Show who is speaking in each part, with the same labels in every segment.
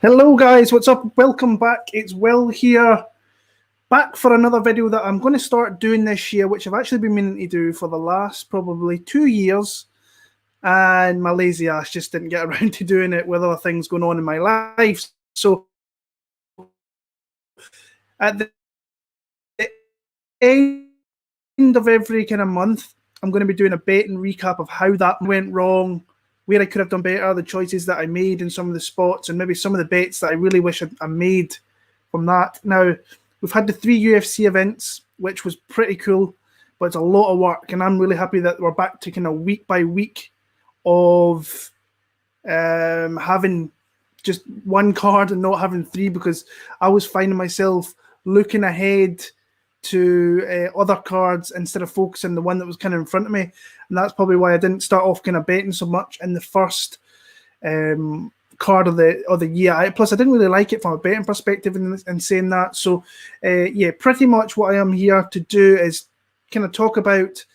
Speaker 1: Hello guys, what's up? Welcome back. It's Will here, back for another video that I'm going to start doing this year, which I've actually been meaning to do for the last probably 2 years, and my lazy ass just didn't get around to doing it with other things going on in my life. So at the end of every kind of month, I'm going to be doing a betting recap of how that went wrong, where I could have done better, the choices that I made in some of the spots, and maybe some of the bets that I really wish I made from that. Now, we've had the 3 UFC events, which was pretty cool, but it's a lot of work, and I'm really happy that we're back to kind of week by week of having just one card and not having three, because I was finding myself looking ahead to other cards instead of focusing on the one that was kind of in front of me. And that's probably why I didn't start off kind of betting so much in the first card of the year. Plus, I didn't really like it from a betting perspective in saying that. So, yeah, pretty much what I am here to do is kind of talk about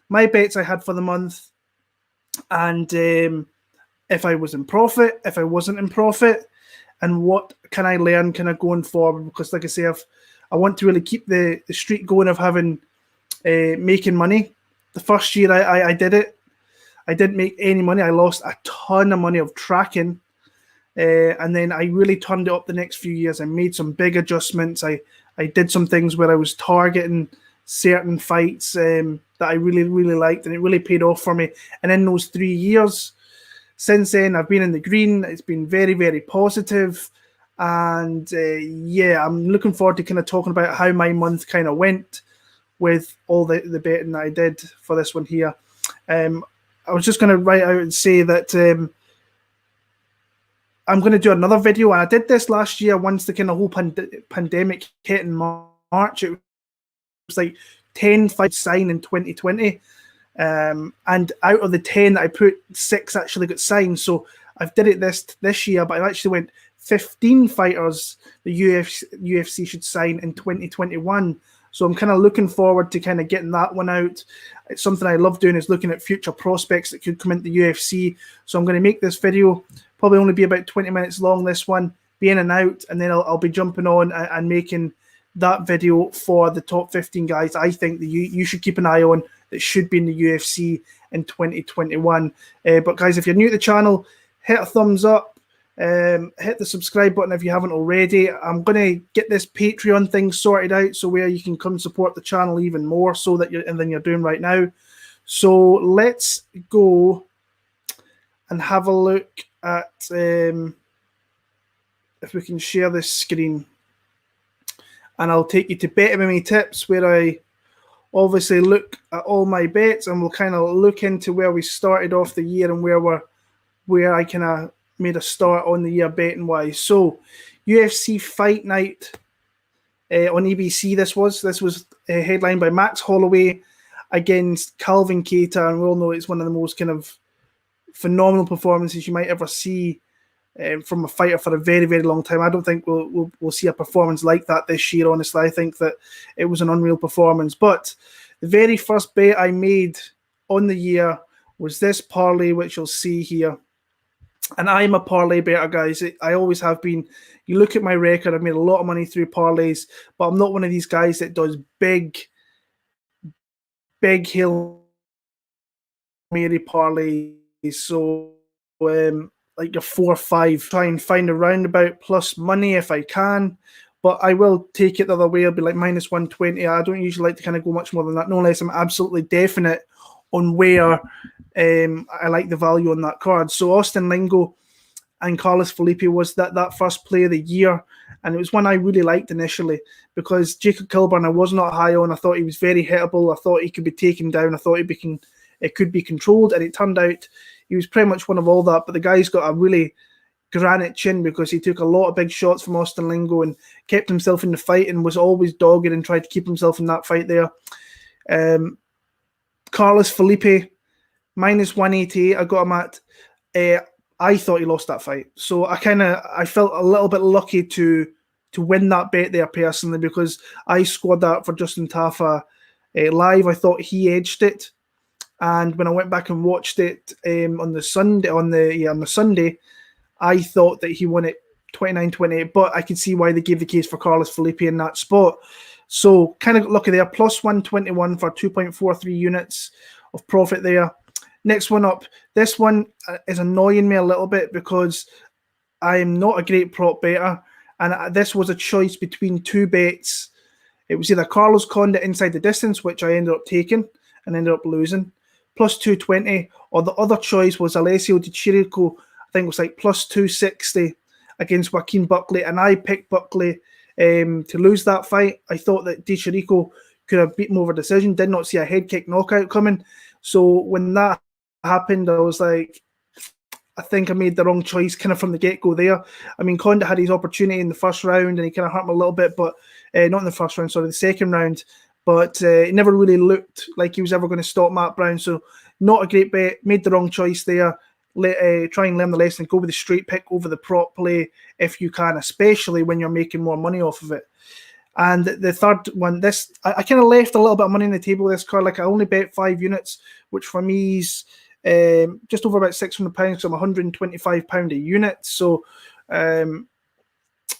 Speaker 1: my bets I had for the month, and if I was in profit, if I wasn't in profit, and what can I learn kind of going forward. Because, like I say, I want to really keep the streak going of having making money. The first year I did it, I didn't make any money. I lost a ton of money of tracking. And then I really turned it up the next few years. I made some big adjustments. I did some things where I was targeting certain fights that I really, really liked, and it really paid off for me. And in those 3 years, since then, I've been in the green. It's been very, very positive. And yeah, I'm looking forward to kind of talking about how my month kind of went with all the betting that I did for this one here. I was just going to write out and say that I'm going to do another video. And I did this last year once the kind of whole pandemic hit in March. It was like 10 fights signed in 2020. And out of the 10 that I put, 6 actually got signed. So I've did it this year, but I actually went 15 fighters the UFC should sign in 2021. So I'm kind of looking forward to kind of getting that one out. It's something I love doing, is looking at future prospects that could come into the UFC. So I'm going to make this video, probably only be about 20 minutes long, this one, be in and out, and then I'll be jumping on and making that video for the top 15 guys I think that you should keep an eye on that should be in the UFC in 2021. But guys, if you're new to the channel, hit a thumbs up. Hit the subscribe button if you haven't already. I'm going to get this Patreon thing sorted out, so where you can come support the channel even more so that than you're doing right now. So let's go and have a look at if we can share this screen, and I'll take you to Bet MMA Tips, where I obviously look at all my bets, and we'll kind of look into where we started off the year and where I kind of made a start on the year betting wise. So UFC Fight Night on ABC. This was headlined by Max Holloway against Calvin Keita, and we all know it's one of the most kind of phenomenal performances you might ever see from a fighter for a very, very long time. I don't think we'll see a performance like that this year, honestly. I think that it was an unreal performance. But the very first bet I made on the year was this parlay, which you'll see here. And I'm a parlay better, guys. I always have been. You look at my record, I've made a lot of money through parlays, but I'm not one of these guys that does big Hail Mary parlays. So, like your 4 or 5, try and find a roundabout plus money if I can. But I will take it the other way. I'll be like minus 120. I don't usually like to kind of go much more than that, no unless I'm absolutely definite on where I like the value on that card. So Austin Lingo and Carlos Felipe was that first play of the year, and it was one I really liked initially because Jacob Kilburn I was not high on. I thought he was very hittable. I thought he could be taken down. I thought it could be controlled, and it turned out he was pretty much one of all that. But the guy's got a really granite chin because he took a lot of big shots from Austin Lingo and kept himself in the fight and was always dogged and tried to keep himself in that fight there. Carlos Felipe, minus 188, I got him at. I thought he lost that fight. So I felt a little bit lucky to win that bet there personally, because I scored that for Justin Tafa live. I thought he edged it. And when I went back and watched it on the Sunday, I thought that he won it 29-28, but I can see why they gave the case for Carlos Felipe in that spot. So kind of lucky there, plus 121 for 2.43 units of profit there. Next one up. This one is annoying me a little bit because I am not a great prop better, and this was a choice between two bets. It was either Carlos Condit inside the distance, which I ended up taking and ended up losing, plus 220, or the other choice was Alessio Di Chirico, I think it was like plus 260 against Joaquin Buckley, and I picked Buckley to lose that fight. I thought that Di Chirico could have beaten him over decision, did not see a head kick knockout coming. So when that happened, I was like, I think I made the wrong choice kind of from the get-go there. I mean, Condit had his opportunity in the first round and he kind of hurt him a little bit, but not in the first round, sorry, the second round. But it never really looked like he was ever going to stop Matt Brown. So not a great bet, made the wrong choice there. Try and learn the lesson, go with the straight pick over the prop play if you can, especially when you're making more money off of it. And the third one, this I kind of left a little bit of money on the table this card. Like I only bet 5 units, which for me is just over about £600, so I'm £125 a unit. So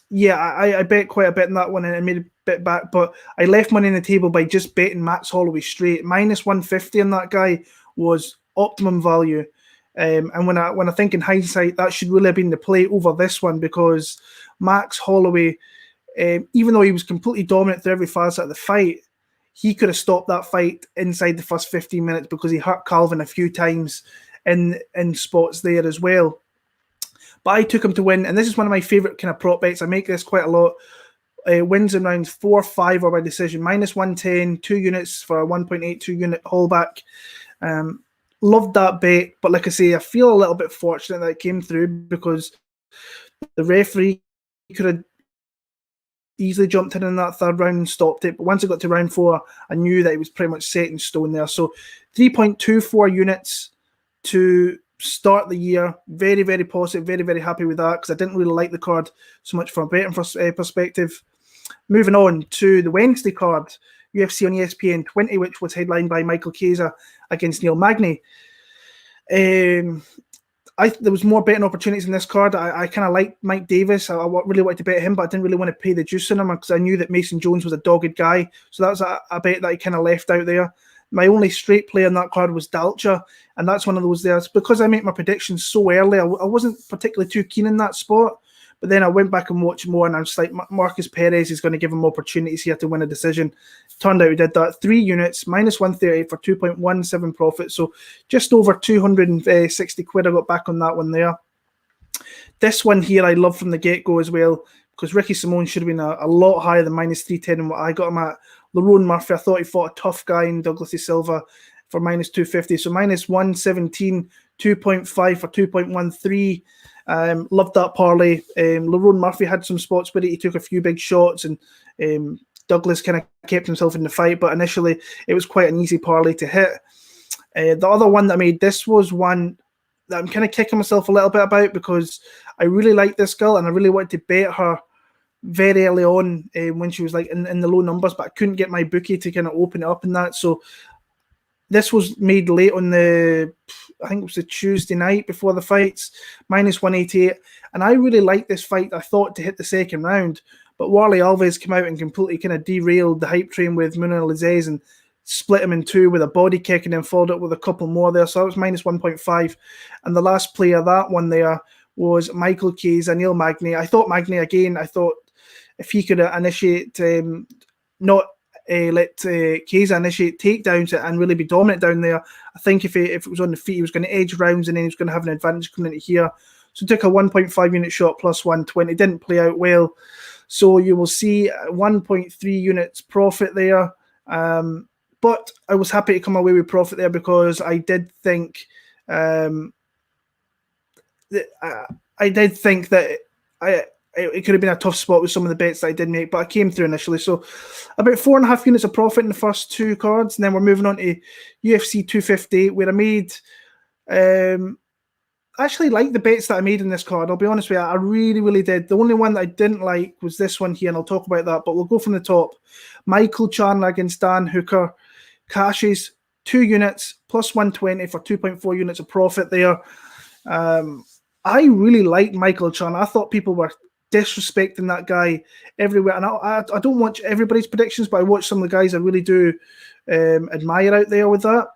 Speaker 1: yeah, I bet quite a bit in that one and I made a bit back, but I left money on the table by just betting Max Holloway straight. Minus 150 on that guy was optimum value. And when I think in hindsight, that should really have been the play over this one, because Max Holloway, even though he was completely dominant through every facet of the fight, he could have stopped that fight inside the first 15 minutes because he hurt Calvin a few times in spots there as well. But I took him to win, and this is one of my favourite kind of prop bets. I make this quite a lot. Wins in rounds 4, 5 or by decision. Minus 110, 2 units for a 1.82 unit holdback. Loved that bet, but like I say, I feel a little bit fortunate that it came through because the referee could have easily jumped in that third round and stopped it. But once I got to round 4, I knew that it was pretty much set in stone there. So 3.24 units to start the year. Very, very positive. Very, very happy with that because I didn't really like the card so much from a betting perspective. Moving on to the Wednesday card, UFC on ESPN 20, which was headlined by Michael Chiesa against Neil Magny. There was more betting opportunities in this card. I kind of liked Mike Davis. I really wanted to bet him, but I didn't really want to pay the juice on him because I knew that Mason Jones was a dogged guy. So that was a bet that I kind of left out there. My only straight play on that card was Dalcha, and that's one of those there. It's because I make my predictions so early, I wasn't particularly too keen in that spot. But then I went back and watched more, and I was like, Marcus Perez is going to give him opportunities here to win a decision. Turned out he did that. 3 units, minus 138 for 2.17 profit. So just over 260 quid I got back on that one there. This one here I love from the get-go as well, because Ricky Simone should have been a lot higher than minus 310 and what I got him at. Lerone Murphy, I thought he fought a tough guy in Douglas De Silva for minus 250. So minus 117, 2.5 for 2.13. Loved that parlay. Lerone Murphy had some spots where he took a few big shots and Douglas kind of kept himself in the fight, but initially it was quite an easy parlay to hit. The other one that I made, this was one that I'm kind of kicking myself a little bit about because I really like this girl and I really wanted to bet her very early on when she was like in the low numbers, but I couldn't get my bookie to kind of open it up in that. So this was made late on I think it was the Tuesday night before the fights, minus 188. And I really liked this fight, I thought, to hit the second round. But Warley Alves came out and completely kind of derailed the hype train with Muna Lizez and split him in two with a body kick and then followed up with a couple more there. So that was minus 1.5. And the last play of that one there was Michael Chiesa, Neil Magny. I thought Magny, again, I thought if he could initiate, not let Chiesa initiate takedowns and really be dominant down there, I think if it was on the feet, he was going to edge rounds and then he was going to have an advantage coming into here. So took a 1.5 unit shot plus 120. Didn't play out well. So you will see 1.3 units profit there. But I was happy to come away with profit there because I did think that it could have been a tough spot with some of the bets that I did make, but I came through initially. So about 4.5 units of profit in the first two cards. And then we're moving on to UFC 250, where I made... I actually like the bets that I made in this card. I'll be honest with you, I really, really did. The only one that I didn't like was this one here, and I'll talk about that, but we'll go from the top. Michael Chandler against Dan Hooker. Cashes 2 units, plus 120 for 2.4 units of profit there. I really liked Michael Chandler. I thought people were disrespecting that guy everywhere. And I don't watch everybody's predictions, but I watch some of the guys I really do admire out there with that.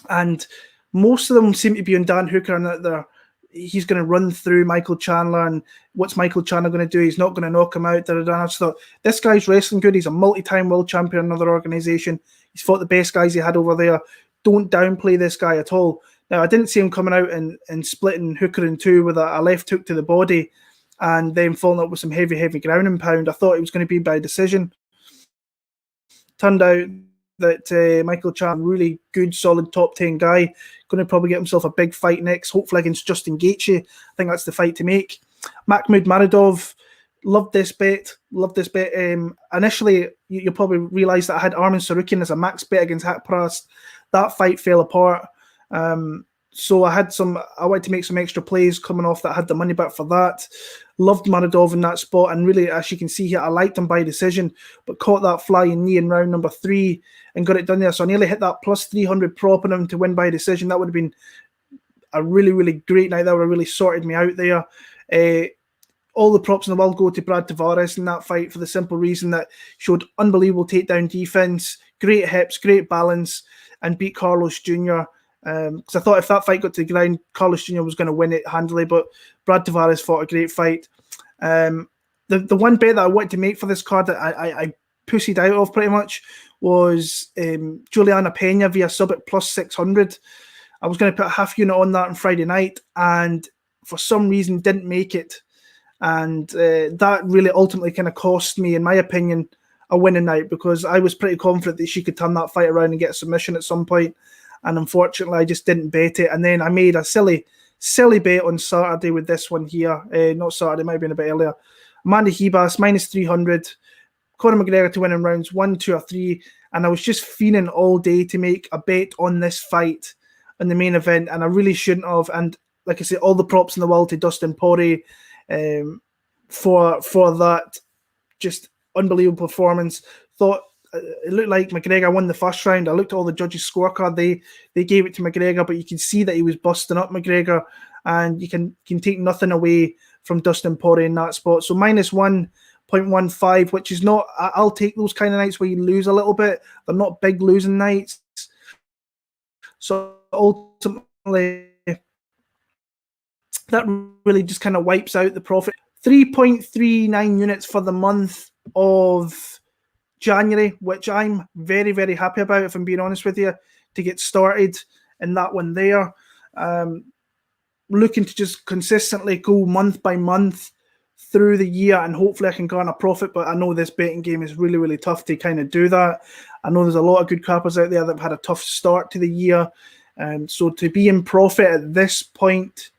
Speaker 1: And most of them seem to be on Dan Hooker and that he's going to run through Michael Chandler, and what's Michael Chandler going to do? He's not going to knock him out. I just thought, this guy's wrestling good. He's a multi-time world champion in another organization. He's fought the best guys he had over there. Don't downplay this guy at all. Now, I didn't see him coming out and splitting Hooker in two with a left hook to the body and then falling up with some heavy ground and pound. I thought it was going to be by decision. Turned out that Michael Chandler, really good, solid top 10 guy, going to probably get himself a big fight next, hopefully against Justin Gaethje. I think that's the fight to make. Mahmoud Muradov, loved this bet. Initially, you'll probably realise that I had Arman Sarukian as a max bet against Haqparast. That fight fell apart. So I wanted to make some extra plays coming off that. I had the money back for that. Loved Muradov in that spot, and really, as you can see here, I liked him by decision, but caught that flying knee in round number 3 and got it done there. So I nearly hit that plus 300 prop on him to win by decision. That would have been a really, really great night. That would have really sorted me out there. All the props in the world go to Brad Tavares in that fight for the simple reason that showed unbelievable takedown defense, great hips, great balance, and beat Carlos Jr. Because I thought if that fight got to the ground, Carlos Jr. was going to win it handily, but Brad Tavares fought a great fight. The one bet that I wanted to make for this card that I pussied out of pretty much was Juliana Pena via sub at plus 600. I was going to put a half unit on that on Friday night, and for some reason didn't make it. And that really ultimately kind of cost me, in my opinion, a winning night, because I was pretty confident that she could turn that fight around and get a submission at some point. And unfortunately, I just didn't bet it. And then I made a silly bet on Saturday with this one here. Not Saturday, it might have been a bit earlier. Amanda Hebas, minus 300. Conor McGregor to win in rounds 1, 2, or 3. And I was just fiending all day to make a bet on this fight in the main event. And I really shouldn't have. And like I said, all the props in the world to Dustin Poirier for that just unbelievable performance. Thought it looked like McGregor won the first round. I looked at all the judges' scorecard. They gave it to McGregor, but you can see that he was busting up McGregor, and you can take nothing away from Dustin Poirier in that spot. So minus 1.15, which is not. I'll take those kind of nights where you lose a little bit. They're not big losing nights. So ultimately, that really just kind of wipes out the profit. 3.39 units for the month of January, which I'm very, very happy about, if I'm being honest with you, to get started in that one there. Looking to just consistently go month by month through the year, and hopefully I can garner profit, but I know this betting game is really, really tough to kind of do that. I know there's a lot of good crappers out there that have had a tough start to the year. So to be in profit at this point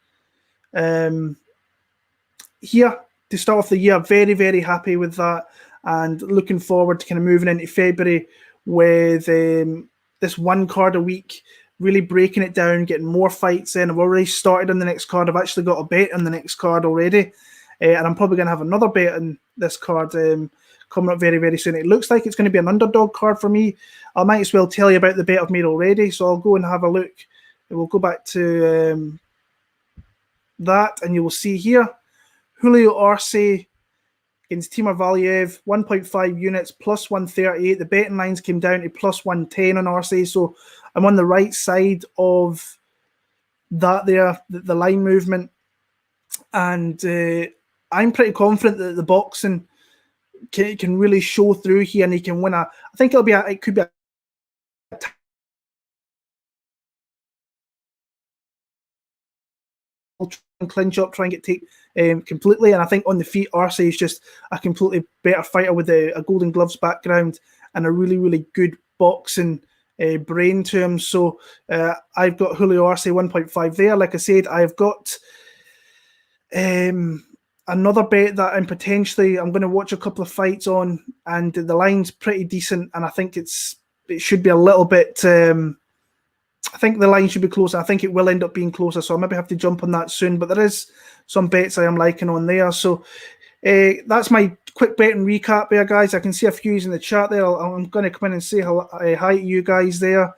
Speaker 1: here, to start off the year, very, very happy with that. And looking forward to kind of moving into February with this one card a week, really breaking it down, getting more fights in. I've already started on the next card. I've actually got a bet on the next card already. And I'm probably going to have another bet on this card coming up very, very soon. It looks like it's going to be an underdog card for me. I might as well tell you about the bet I've made already. So I'll go and have a look. We'll go back to that, and you will see here, Julio Arce against Timur Valiev, 1.5 units, plus 138. The betting lines came down to plus 110 on Arce, so I'm on the right side of that there, the line movement. And I'm pretty confident that the boxing can really show through here, and he can win I think it could be a clinch up, try and get take completely. And I think on the feet, Arce is just a completely better fighter with a Golden Gloves background and a really, really good boxing brain to him. So I've got Julio Arce 1.5 there. Like I said, I've got another bet that I'm going to watch a couple of fights on, and the line's pretty decent, and I think it should be a little bit I think the line should be closer. I think it will end up being closer, so I'll maybe have to jump on that soon. But there is some bets I am liking on there. So that's my quick betting recap there, guys. I can see a few in the chat there. I'm going to come in and say hi to you guys there.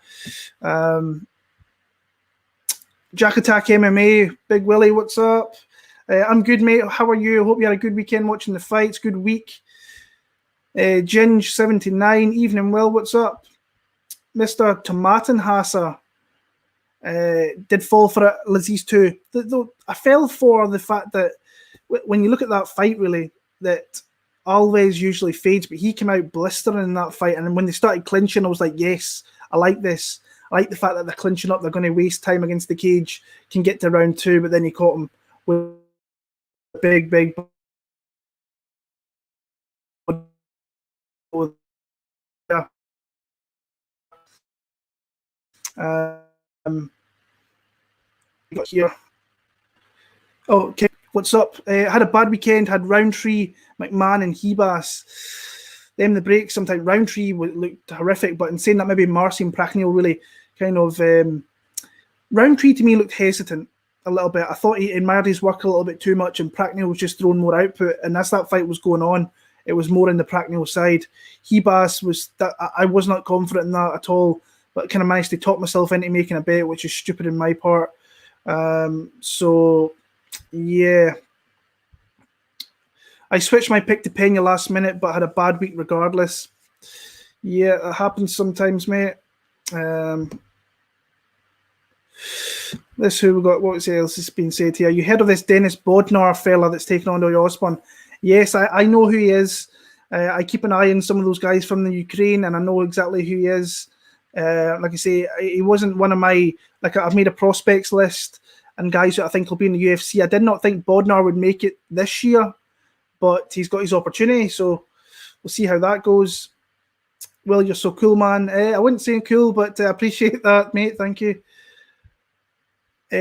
Speaker 1: Jack Attack MMA, Big Willie, what's up? I'm good, mate. How are you? Hope you had a good weekend watching the fights. Good week. Ginge79, evening, Will, what's up? Mr. Tomatenhasser did fall for it, Laziz too. I fell for the fact that when you look at that fight, really, that Alves usually fades, but he came out blistering in that fight. And when they started clinching, I was like, yes, I like this. I like the fact that they're clinching up. They're going to waste time against the cage, can get to round 2, but then he caught him with a big. Got here. Oh, okay. What's up? Had a bad weekend. Had Roundtree, McMahon, and Hebas. Them the break. Sometimes Roundtree looked horrific, but in saying that, maybe Marcy and Pracknell really kind of. Roundtree to me looked hesitant a little bit. I thought he admired his work a little bit too much, and Pracknell was just throwing more output. And as that fight was going on, it was more in the Pracknell side. Hebas was that I was not confident in that at all, but kind of managed to talk myself into making a bet, which is stupid in my part. So yeah, I switched my pick to Pena last minute, but had a bad week regardless. Yeah, it happens sometimes, mate. This who we got. What else has been said here? You heard of this Dennis Bodnar fella that's taken on Roy Osborne? Yes, I know who he is. I keep an eye on some of those guys from the Ukraine, and I know exactly who he is. Like I say, he wasn't one of my, like, I've made a prospects list and guys that I think will be in the UFC. I did not think Bodnar would make it this year, but he's got his opportunity, so we'll see how that goes. Well, you're so cool, man. I wouldn't say cool, but I appreciate that, mate. Thank you.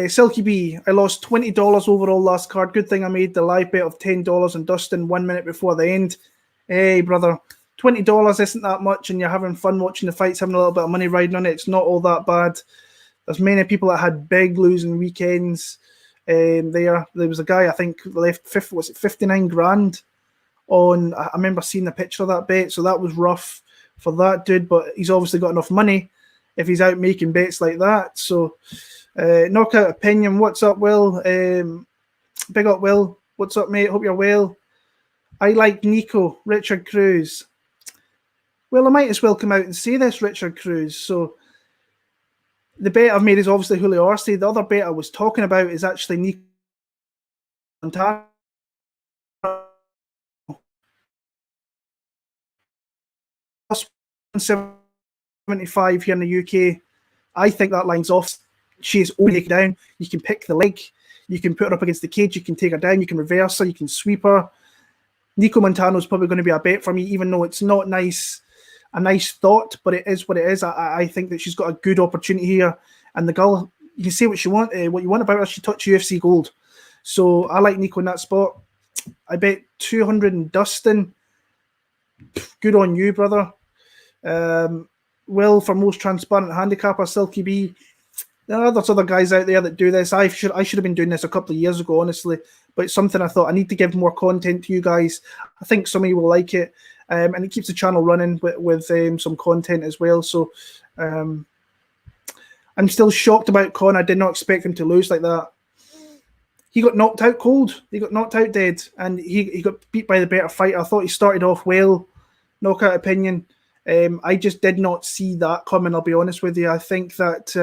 Speaker 1: Silky B, I lost $20 overall last card. Good thing I made the live bet of $10 on Dustin 1 minute before the end. Hey, brother, $20 isn't that much, and you're having fun watching the fights, having a little bit of money riding on it. It's not all that bad. There's many people that had big losing weekends. There was a guy I think left 59 grand on. I remember seeing the picture of that bet, so that was rough for that dude. But he's obviously got enough money if he's out making bets like that. So, knockout opinion. What's up, Will? Big up, Will. What's up, mate? Hope you're well. I like Nico, Richard Cruz. Well, I might as well come out and say this, Richard Cruz. So the bet I've made is obviously Julio Arce. The other bet I was talking about is actually Nico Montano. 75 here in the UK. I think that line's off. She's only down. You can pick the leg. You can put her up against the cage. You can take her down. You can reverse her. You can sweep her. Nico Montano is probably going to be a bet for me, even though it's not nice. A nice thought, but it is what it is. I think that she's got a good opportunity here, and the girl, you can say what you want about her. She touched UFC gold, so I like Nico in that spot. I bet 200 and Dustin. Good on you, brother. Will for most transparent handicapper, Silky B. There's other guys out there that do this. I should have been doing this a couple of years ago, honestly, but it's something I thought I need to give more content to you guys. I think some of you will like it. And it keeps the channel running with some content as well. So I'm still shocked about Conor. I did not expect him to lose like that. He got knocked out cold. He got knocked out dead. And he got beat by the better fighter. I thought he started off well. Knockout opinion. I just did not see that coming, I'll be honest with you. I think that,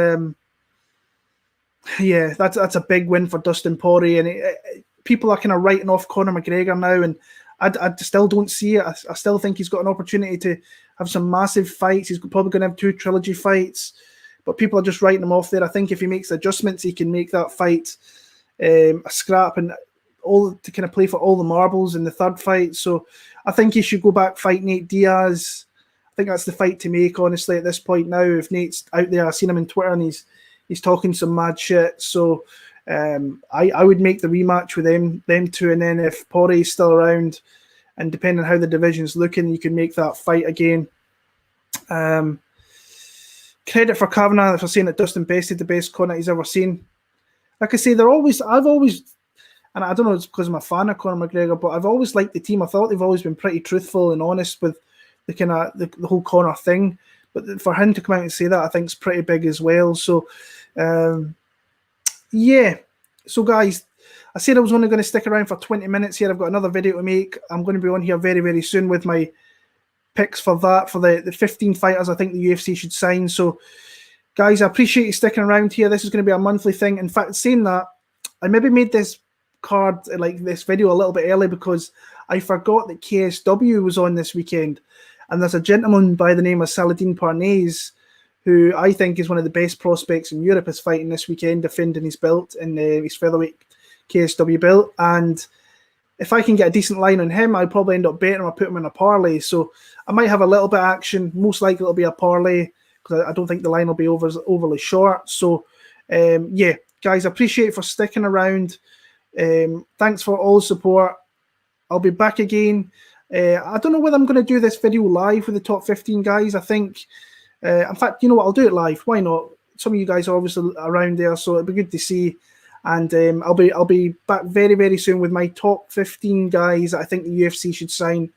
Speaker 1: that's a big win for Dustin Poirier. And people are kind of writing off Conor McGregor now, and I still don't see it. I still think he's got an opportunity to have some massive fights. He's probably going to have 2 trilogy fights, but people are just writing him off there. I think if he makes adjustments, he can make that fight a scrap and all to kind of play for all the marbles in the third fight. So I think he should go back, fight Nate Diaz. I think that's the fight to make, honestly, at this point now. If Nate's out there, I've seen him on Twitter and he's talking some mad shit. So I would make the rematch with them two, and then if Poirier's still around, and depending on how the division's looking, you can make that fight again. Credit for Kavanagh for saying that Dustin bested the best Conor he's ever seen. Like I say, I've always, and I don't know, it's because I'm a fan of Conor McGregor, but I've always liked the team. I thought they've always been pretty truthful and honest with the kind of the whole Conor thing. But for him to come out and say that, I think is pretty big as well. So Yeah. So, guys, I said I was only going to stick around for 20 minutes here. I've got another video to make. I'm going to be on here very, very soon with my picks for that, for the 15 fighters I think the UFC should sign. So, guys, I appreciate you sticking around here. This is going to be a monthly thing. In fact, saying that, I maybe made this card, like this video, a little bit early because I forgot that KSW was on this weekend. And there's a gentleman by the name of Saladin Parnasse, who I think is one of the best prospects in Europe, is fighting this weekend, defending his belt in his featherweight KSW belt. And if I can get a decent line on him, I'll probably end up betting him or put him in a parlay. So I might have a little bit of action. Most likely it'll be a parlay because I don't think the line will be overly short. So, yeah, guys, I appreciate it for sticking around. Thanks for all the support. I'll be back again. I don't know whether I'm going to do this video live with the top 15 guys. I think, in fact, you know what? I'll do it live. Why not? Some of you guys are obviously around there, so it'll be good to see. And I'll be back very, very soon with my top 15 guys that I think the UFC should sign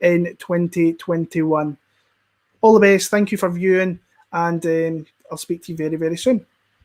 Speaker 1: in 2021. All the best. Thank you for viewing, and I'll speak to you very, very soon.